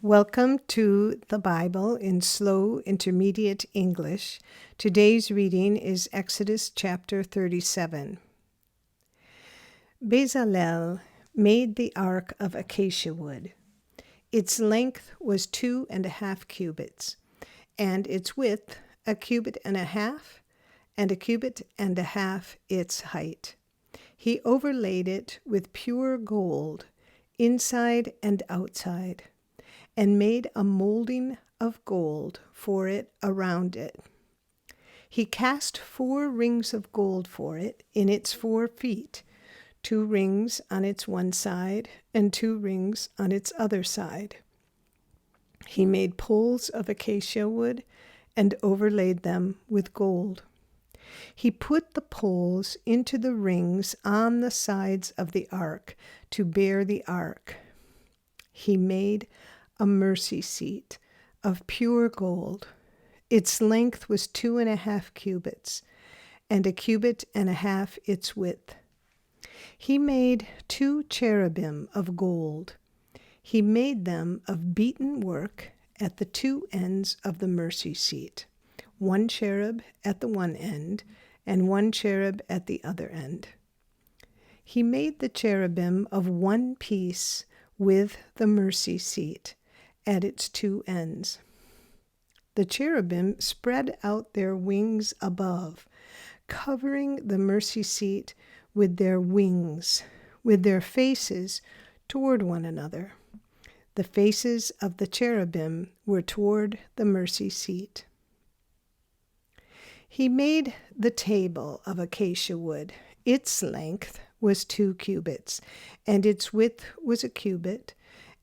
Welcome to the Bible in Slow Intermediate English. Today's reading is Exodus chapter 37. Bezalel made the ark of acacia wood. Its length was 2.5 cubits, and its width a cubit and a half, and a cubit and a half its height. He overlaid it with pure gold, inside and outside, and made a molding of gold for it around it. He cast 4 rings of gold for it in its 4 feet, 2 rings on its one side and 2 rings on its other side. He made poles of acacia wood and overlaid them with gold. He put the poles into the rings on the sides of the ark to bear the ark. He made a mercy seat of pure gold. Its length was 2.5 cubits, and a cubit and a half its width. He made 2 cherubim of gold. He made them of beaten work at the 2 ends of the mercy seat, 1 cherub at the one end and 1 cherub at the other end. He made the cherubim of one piece with the mercy seat at its 2 ends. The cherubim spread out their wings above, covering the mercy seat with their wings, with their faces toward one another. The faces of the cherubim were toward the mercy seat. He made the table of acacia wood. Its length was 2 cubits, and its width was a cubit,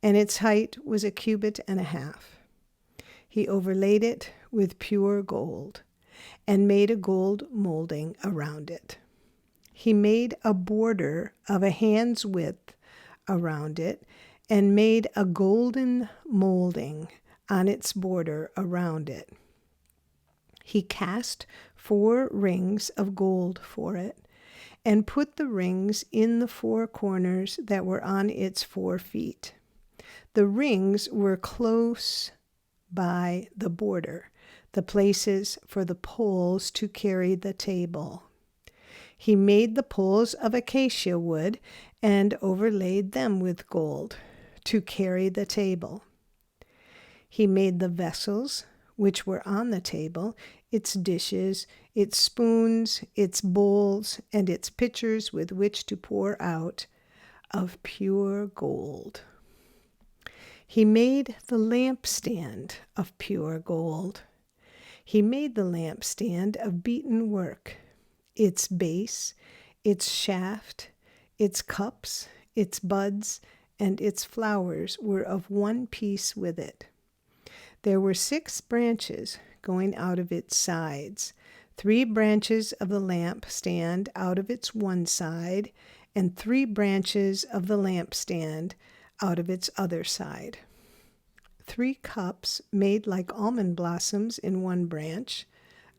and its height was a cubit and a half. He overlaid it with pure gold, and made a gold molding around it. He made a border of a hand's width around it, and made a golden molding on its border around it. He cast 4 rings of gold for it, and put the rings in the 4 corners that were on its 4 feet. The rings were close by the border, the places for the poles to carry the table. He made the poles of acacia wood and overlaid them with gold to carry the table. He made the vessels which were on the table, its dishes, its spoons, its bowls, and its pitchers with which to pour out, of pure gold. He made the lampstand of pure gold. He made the lampstand of beaten work. Its base, its shaft, its cups, its buds, and its flowers were of one piece with it. There were 6 branches going out of its sides, 3 branches of the lampstand out of its one side, and 3 branches of the lampstand out of its other side. 3 cups made like almond blossoms in one branch,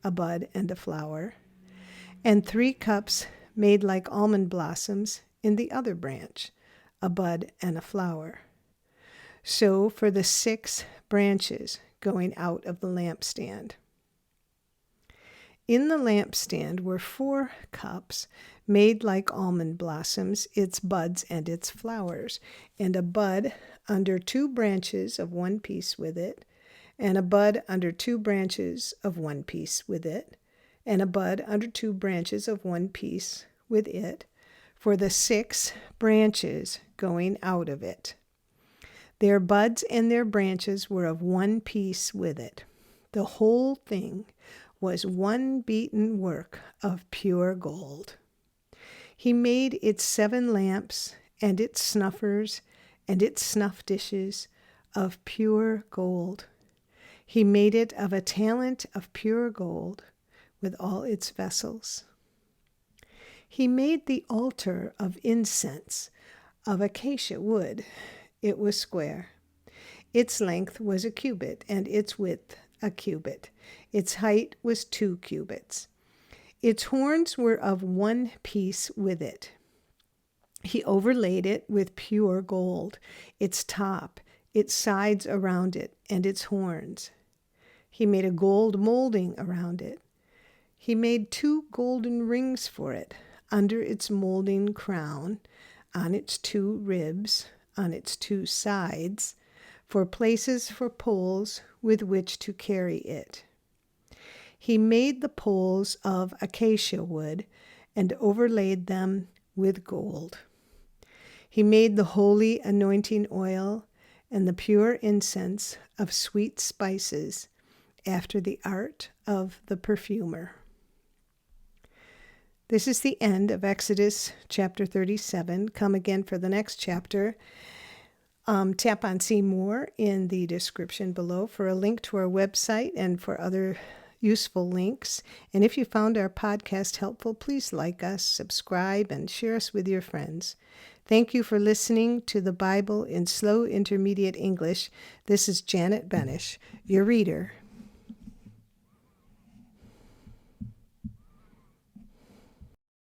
a bud and a flower, and 3 cups made like almond blossoms in the other branch, a bud and a flower. So for the 6 branches going out of the lampstand. In the lampstand were 4 cups made like almond blossoms, its buds and its flowers, and a bud under 2 branches of one piece with it, and a bud under 2 branches of one piece with it, and a bud under 2 branches of one piece with it, for the 6 branches going out of it. Their buds and their branches were of one piece with it. The whole thing was one beaten work of pure gold. He made its 7 lamps and its snuffers and its snuff dishes of pure gold. He made it of a talent of pure gold with all its vessels. He made the altar of incense of acacia wood. It was square. Its length was a cubit, and its width a cubit. Its height was 2 cubits. Its horns were of one piece with it. He overlaid it with pure gold, its top, its sides around it, and its horns. He made a gold molding around it. He made 2 golden rings for it, under its molding crown, on its 2 ribs, on its 2 sides, for places for poles with which to carry it. He made the poles of acacia wood and overlaid them with gold. He made the holy anointing oil and the pure incense of sweet spices after the art of the perfumer. This is the end of Exodus chapter 37. Come again for the next chapter. Tap on See More in the description below for a link to our website and for other useful links. And if you found our podcast helpful, please like us, subscribe, and share us with your friends. Thank you for listening to the Bible in Slow Intermediate English. This is Janet Benish, your reader.